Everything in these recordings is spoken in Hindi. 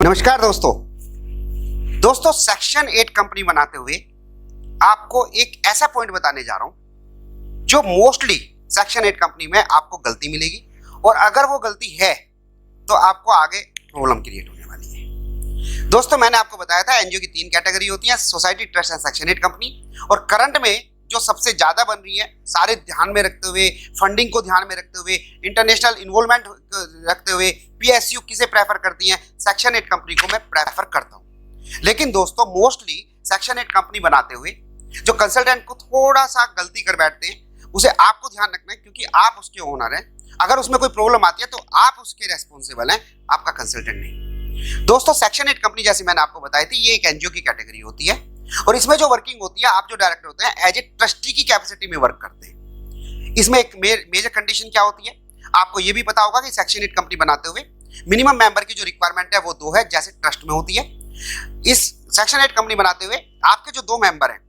नमस्कार दोस्तों सेक्शन 8 कंपनी बनाते हुए आपको एक ऐसा पॉइंट बताने जा रहा हूं जो मोस्टली सेक्शन 8 कंपनी में आपको गलती मिलेगी और अगर वो गलती है तो आपको आगे प्रॉब्लम क्रिएट होने वाली है। दोस्तों मैंने आपको बताया था एनजीओ की 3 कैटेगरी होती है, society, trust and section 8 company. और करंट में जो सबसे ज्यादा बन रही है, सारे ध्यान में रखते हुए, फंडिंग को ध्यान में रखते हुए, इंटरनेशनल इन्वॉल्वमेंट रखते हुए पीएसयू किसे प्रेफर करती है? सेक्शन 8 कंपनी को मैं प्रेफर करता हूं। लेकिन दोस्तों मोस्टली सेक्शन 8 कंपनी बनाते हुए जो कंसल्टेंट को थोड़ा सा गलती कर बैठते हैं, उसे आपको ध्यान रखना है क्योंकि आप उसके ओनर हैं। अगर उसमें कोई प्रॉब्लम आती है तो आप उसके रेस्पॉन्सिबल हैं, आपका कंसल्टेंट नहीं। दोस्तों सेक्शन 8 कंपनी जैसे मैंने आपको बताई थी, ये एक एनजीओ की कैटेगरी होती है और इसमें जो वर्किंग होती है, आप जो डायरेक्टर होते हैं एज ए ट्रस्टी की कैपेसिटी में वर्क करते हैं। इसमें एक मेजर कंडीशन क्या होती है, आपको ये भी पता होगा कि सेक्शन 8 कंपनी बनाते हुए मिनिमम मेंबर की जो रिक्वायरमेंट है वो 2 है, जैसे ट्रस्ट में होती है। इस सेक्शन 8 कंपनी बनाते हुए आपके जो 2 मेंबर हैं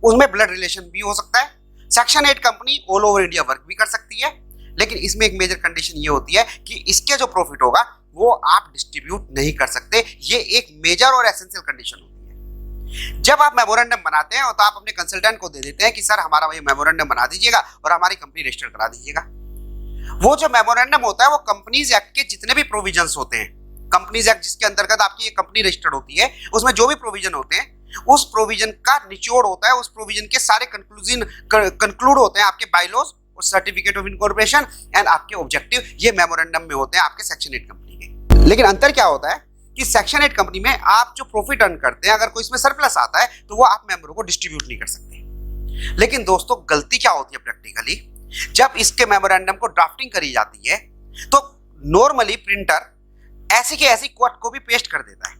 उनमें ब्लड रिलेशन भी हो सकता है। Section 8 company all over India work भी कर सकती है, लेकिन इसमें एक मेजर कंडीशन ये होती है कि इसके जो प्रॉफिट होगा वो आप डिस्ट्रीब्यूट नहीं कर सकते। ये एक मेजर और एसेंशियल कंडीशन होती है। जब आप मेमोरेंडम बनाते हैं तो आप अपने कंसल्टेंट को दे देते हैं कि सर हमारा ये मेमोरेंडम बना दीजिएगा और हमारी कंपनी रजिस्टर करा दीजिएगा। वो जो मेमोरेंडम होता है वो कंपनीज एक्ट के जितने भी प्रोविजंस होते हैं, कंपनीज एक्ट जिसके अंतर्गत आपकी ये कंपनी रजिस्टर्ड होती है, उसमें जो भी प्रोविजन होते हैं उस प्रोविजन का निचोड़ होता है, उस प्रोविजन के सारे कंक्लूड होते हैं आपके बायलॉज और सर्टिफिकेट ऑफ इनकॉर्पोरेशन एंड आपके ऑब्जेक्टिव, ये मेमोरेंडम में होते हैं आपके सेक्शन 8 कंपनी के। लेकिन अंतर क्या होता है कि सेक्शन 8 कंपनी में आप जो प्रॉफिट अर्न करते हैं, अगर कोई इसमें सरप्लस आता है तो वो आप मेंबरों को डिस्ट्रीब्यूट नहीं कर सकते। लेकिन दोस्तों गलती क्या होती है प्रैक्टिकली, जब इसके मेमोरेंडम को ड्राफ्टिंग करी जाती है तो नॉर्मली प्रिंटर ऐसी की ऐसी कोट को भी पेस्ट कर देता है।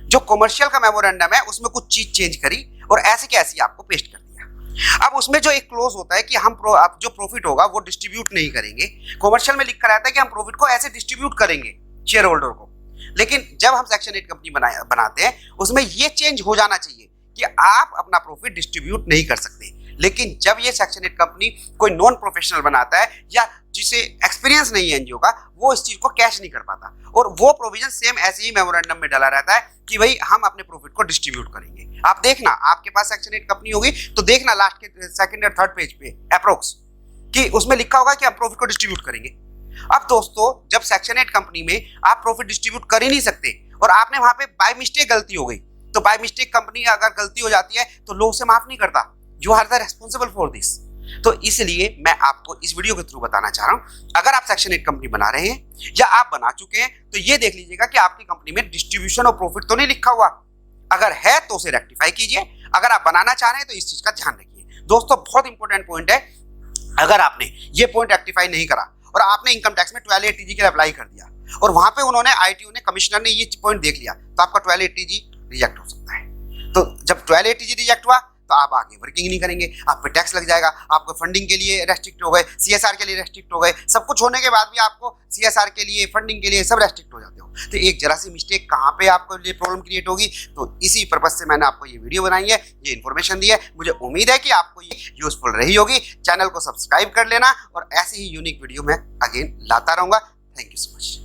जो कमर्शियल का मेमोरेंडम है उसमें कुछ चीज चेंज करी और ऐसी की ऐसी आपको पेस्ट कर दिया। अब उसमें जो एक क्लोज होता है कि हम जो प्रॉफिट होगा वो डिस्ट्रीब्यूट नहीं करेंगे। कमर्शियल में लिखा रहता है कि हम प्रॉफिट को ऐसे डिस्ट्रीब्यूट करेंगे शेयर होल्डर को, लेकिन जब हम सेक्शन 8 कंपनी बनाते हैं उसमें ये चेंज हो जाना चाहिए कि आप अपना प्रॉफिट डिस्ट्रीब्यूट नहीं कर सकते। लेकिन जब ये सेक्शन 8 कंपनी कोई नॉन प्रोफेशनल बनाता है या जिसे एक्सपीरियंस नहीं है एनजीओ का, वो इस चीज को कैश नहीं कर पाता और वो प्रोविजन सेम ऐसे ही मेमोरेंडम में डाला रहता है कि भाई हम अपने प्रॉफिट को डिस्ट्रीब्यूट करेंगे। आप देखना, आपके पास सेक्शन 8 कंपनी होगी तो देखना लास्ट के सेकंड और थर्ड पेज पे अप्रोक्स कि उसमें लिखा होगा कि हम प्रॉफिट को डिस्ट्रीब्यूट करेंगे। अब दोस्तों जब सेक्शन 8 कंपनी में आप प्रॉफिट डिस्ट्रीब्यूट कर ही नहीं सकते और आपने वहां पे बाय मिस्टेक गलती हो गई, तो बाय मिस्टेक कंपनी अगर गलती हो जाती है तो लोग से माफ नहीं करता। You are the responsible for this. तो इसलिए मैं आपको इस वीडियो के थ्रू बताना चाह रहा हूं, अगर आप सेक्शन 8 कंपनी बना रहे हैं या आप बना चुके हैं तो ये देख लीजिएगा कि आपकी कंपनी में डिस्ट्रीब्यूशन और प्रॉफिट तो नहीं लिखा हुआ। अगर है तो उसे रेक्टिफाई कीजिए, अगर आप बनाना चाह रहे हैं तो इस चीज का ध्यान रखिए। दोस्तों बहुत इंपॉर्टेंट पॉइंट है, अगर आपने ये पॉइंट रेक्टिफाई नहीं करा और आपने इनकम टैक्स में 1280G के लिए अप्लाई कर दिया और वहां पे उन्होंने आईटीओ ने, कमिश्नर ने ये पॉइंट देख लिया तो आपका 1280G रिजेक्ट हो सकता है। तो जब 1280G रिजेक्ट हुआ तो आप आगे वर्किंग नहीं करेंगे, आप पे टैक्स लग जाएगा, आपको फंडिंग के लिए रेस्ट्रिक्ट हो गए, सीएसआर के लिए रेस्ट्रिक्ट हो गए, सब कुछ होने के बाद भी आपको सीएसआर के लिए, फंडिंग के लिए सब रेस्ट्रिक्ट हो जाते हो। तो एक जरा सी मिस्टेक कहाँ पे आपको लिए प्रॉब्लम क्रिएट होगी। तो इसी पर्पज से मैंने आपको ये वीडियो बनाई है, ये इन्फॉर्मेशन दी है। मुझे उम्मीद है कि आपको ये यूजफुल रही होगी। चैनल को सब्सक्राइब कर लेना और ऐसे ही यूनिक वीडियो मैं अगेन लाता रहूंगा। Thank you so much.